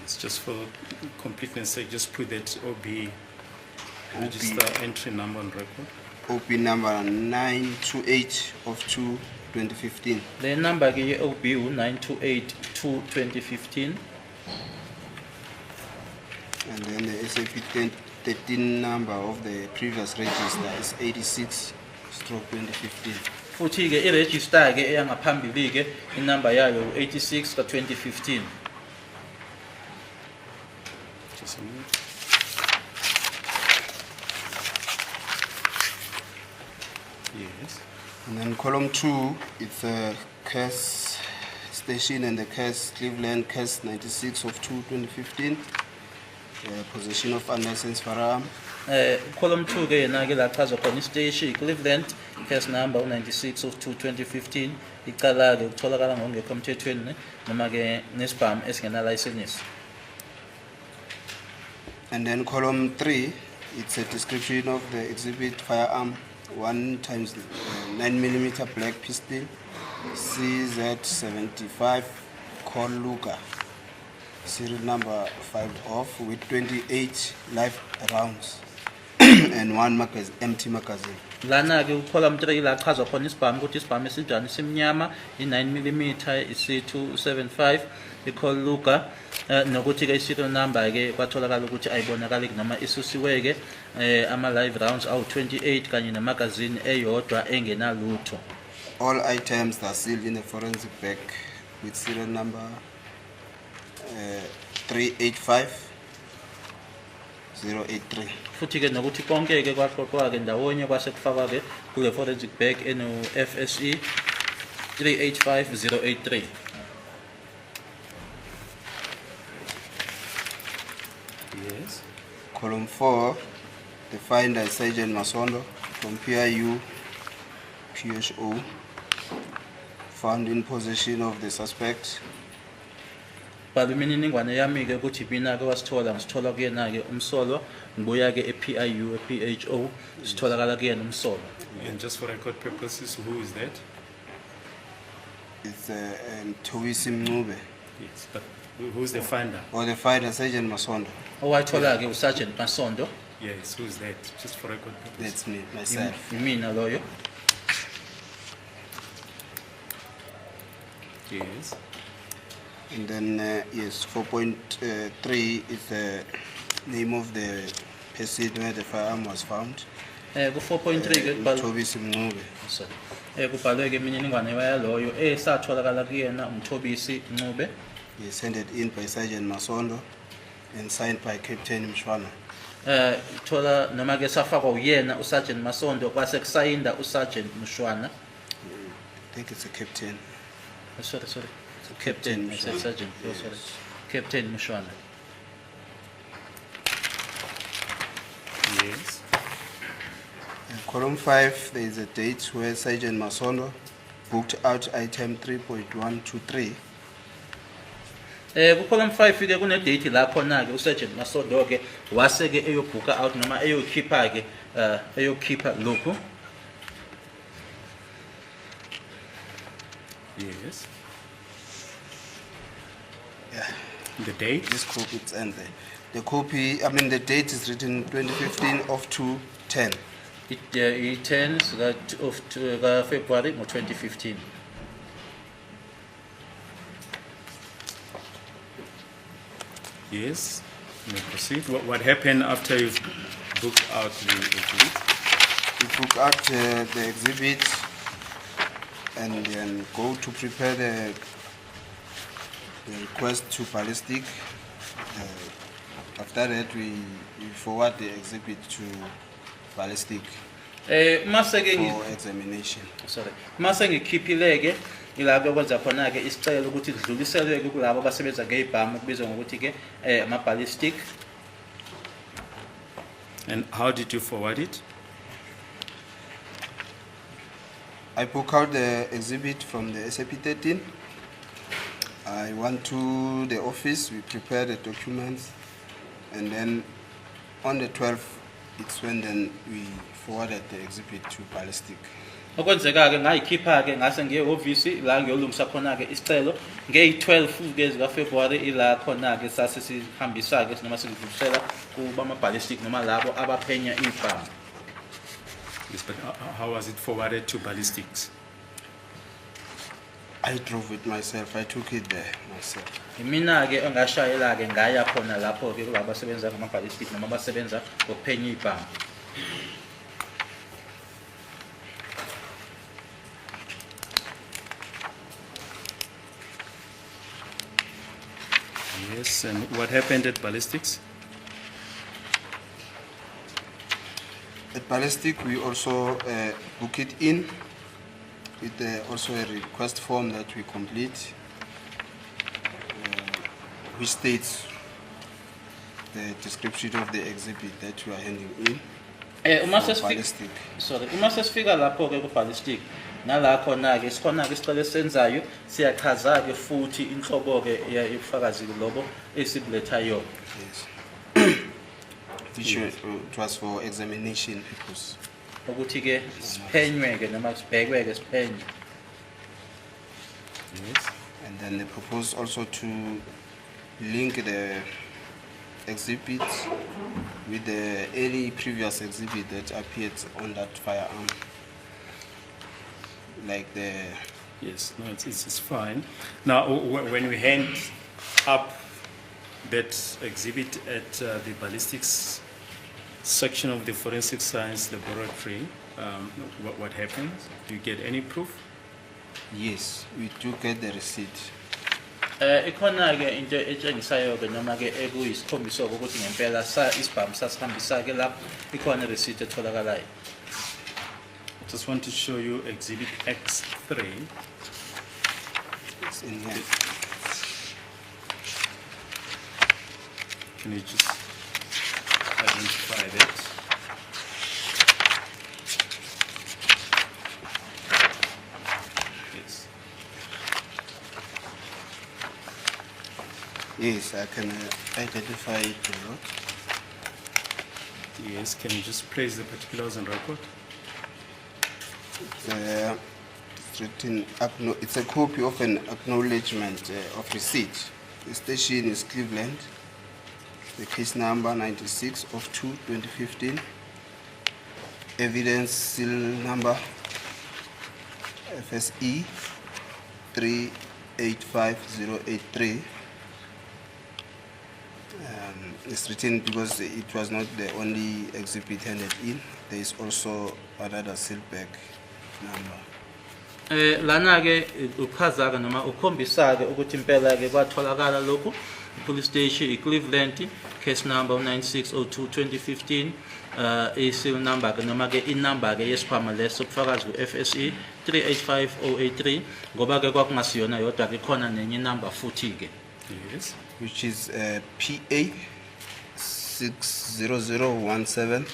It's just for completeness sake, just put that OB register entry number on record. OP number 928 of 2015. Le number ke ye-OB u-928 2015. And then the SAP 13 number of the previous register is 86/2015. Futhi ke iregister ke eyangaphambili ke inumber yayo u-86 ka-2015. Just a minute. Yes. And then column 2, it's a CAS station and the CAS Cleveland CAS 96 of 2015. Possession of unlicensed firearm. Column 2 ke yena ke lachazwa khona isiteshi Cleveland case number u-96 of 2015 icala ke ukutholakala ngokungekho emthethweni noma ke nesibhamu esingena-license. And then column 3, it's a description of the exhibit firearm 1 times 9mm black pistol CZ75 Col Luca, serial number 5 off with 28 live rounds and 1 empty magazine. Lana ke column 3 lachazwa khona isibhamu ukuthi isibhamu esinjani simnyama i-9mm i-C275 i-Col Luca nokuthi ke i-serial number ke kwatholakala ukuthi ayibonakali noma isusiwe ke ama-live rounds awu-28 kanye nemagazine eyodwa engenalutho. All items are sealed in a forensic bag with serial number 385083. Futhi ke nokuthi konke ke kwaqoqwa ke ndawonye kwase kufakwa ke kule forensic bag eno FSE 385083. Yes. Column 4, the finder is Sergeant Masondo from PIU PHO, found in possession of the suspect. Bhala imininingwane yami ke ukuthi mina ke wasithola ngisithola kuyena ke umsolwa ngibuya ke ePIU ePHO sitholakala kuyena umsolwa. And just for record purposes, who is that? It's Iphoyisa Mncube. Yes, but who's the finder? Or the finder, Sergeant Masondo. owayithola-ke uSergeant Masondo, Yes, who's that? Just for record purpose. That's me, myself. imina loyo. Yes. And then, yes, 4.3 is the name of the person where the firearm was found. Ku-4.3-ke Thobisi Mncube. kubhalwe-ke imininingwane yaloyo esatholakala kuyena uMthobisi Ncube. He sent it in by Sergeant Masondo and signed by Captain Mshwana. Thola noma-ke safakwa uyena uSergeant Masondo kwase kusayinda uSergeant Mshwana. I think it's a captain. Sorry. Captain, I said Mshwana. Sergeant. Oh, sorry. Captain Mshwana. Yes. In column 5, there is a date where Sergeant Masondo booked out item 3.123. Ku-column 5-ke kune-date la khona-ke uSergeant Masondo-ke wase-ke eyobhuka out noma eyokhipha-ke eyokhipha lokhu. Yes. Yeah, The date? this copy it's in there. The copy, I mean, the date is written 2015 of 2/10. I-10 of February ngo-2015. Yes. You may proceed. What happened after you've booked out the exhibit? We book out the exhibit and then go to prepare the request to ballistic. After that, we forward the exhibit to ballistic Mase-ke for examination. sorry. Mase ngikhiphile-ke ilapho okwenza khona-ke isicelo ukuthi kudluliselwe-ke kulabo abasebenza ngey'bhamu kubizwa ngokuthi-ke ama-ballistic. And how did you forward it? I book out the exhibit from the SAP 13. I went to the office, we prepare the documents, and then on the 12th, it's when then we forwarded the exhibit to ballistic. Okwenzeka-ke ngayikhipha-ke ngase ngiye ehhovisi la ngiyolungisa khona-ke isicelo ngeyi-12-ke zikaFebruary ila khona-ke sase sihambisa-ke noma sidlulisela kubama-ballistic noma labo abaphenya iy'bhamu. Yes, but how was it forwarded to ballistics? I drove it myself, I took it there myself. Imina-ke engashayela-ke ngaya khona lapho-ke kulabo abasebenza ngama-ballistic noma abasebenza ngokuphenya iy'bhamu. Yes, and what happened at ballistics? At ballistic, we also book it in with also a request form that we complete, which states the description of the exhibit that we are handing in. Uma for sesifika ballistic. sorry, uma sesifika lapho-ke ku-ballistic nala khona-ke sikhona-ke isicelo esisenzayo siyachaza-ke futhi inhlobo-ke yobufakazi lobo esibulethayo. Yes. Which it was for examination purpose. Ukuthi-ke siphenywe-ke noma sibhekweke siphenywe. Yes. And then they propose also to link the exhibit with the any previous exhibit that appeared on that firearm. Like the Yes, no, it's fine. Now, when we hand up that exhibit at the ballistics section of the forensic science laboratory, what happens? Do you get any proof? yes, we do get the receipt. Ikhona-ke into etshengisayo-ke noma-ke ekuyisikhombisa-ke ukuthi ngempela isibhamu sasihambisa-ke lapho ikhona receipt etholakalayo. I just want to show you exhibit X3. It's in here. Can you just identify that? Yes. Yes, I can identify it a lot. Yes, can you just place the particulars on record? The It's written, it's a copy of an acknowledgement of receipt. The station is Cleveland. The case number 96 of 2015. Evidence seal number FSE 385083. It's written because it was not the only exhibit handed in. There is also another sealback number. Lana ke uchaza ke noma ukhombisa ke ukuthi impela ke kwatholakala lokho police station Cleveland case number 9602/2015 seal number ke noma ke inumber ke yesiphamu leso ubufakazi ku FSE 385083 ngoba ke kwakungasiyona yodwa ke khona nenye number futhi ke Yes. Which is PA 60017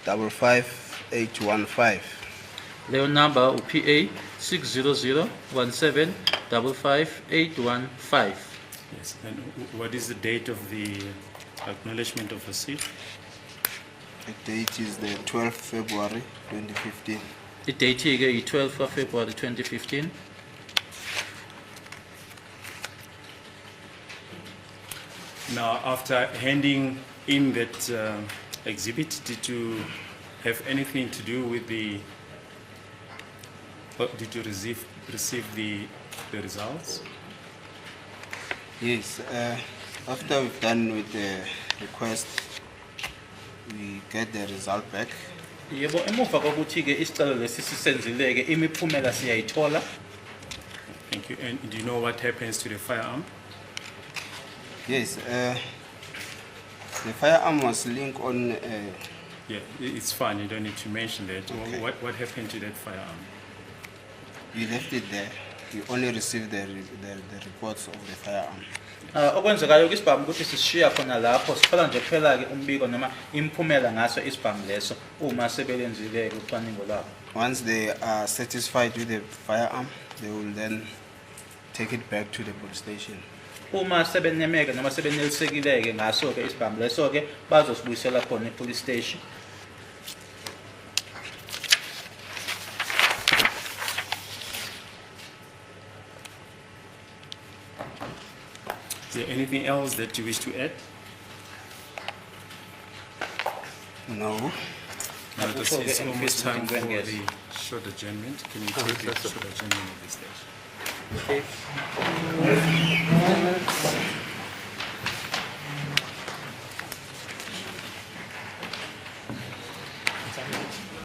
55815. leyo number uPA 60017555815. Yes. And what is the date of the acknowledgement of receipt? The date is the 12th February 2015. Idate ke yi-12 of February 2015. Now, after handing in that exhibit, did you have anything to do with the, or did you receive the results? Yes, after we've done with the request, we get the result back. Yebo emuva kokuthi ke isicelo lesi sisenzileke imiphumela siyayithola. Thank you. And do you know what happens to the firearm? Yes, the firearm was linked on. Yeah, it's fine. You don't need to mention that. Okay. What happened to that firearm? We left it there. We only received the reports of the firearm. Okwenzekayo ke isibhamu ukuthi sishiya khona lapho sithola nje kuphela ke umbiko noma imiphumela ngaso isibhamu leso uma sebelenzile ucwaningo labo. Once they are satisfied with the firearm, they will then take it back to the police station. Uma sebenemeke noma sebenelisekile ke ngaso ke isibhamu leso ke bazosibuyisela khona epolice station. Is there anything else that you wish to add? No. No, it's almost time for the short adjournment. Can you take the short adjournment at this stage? Okay.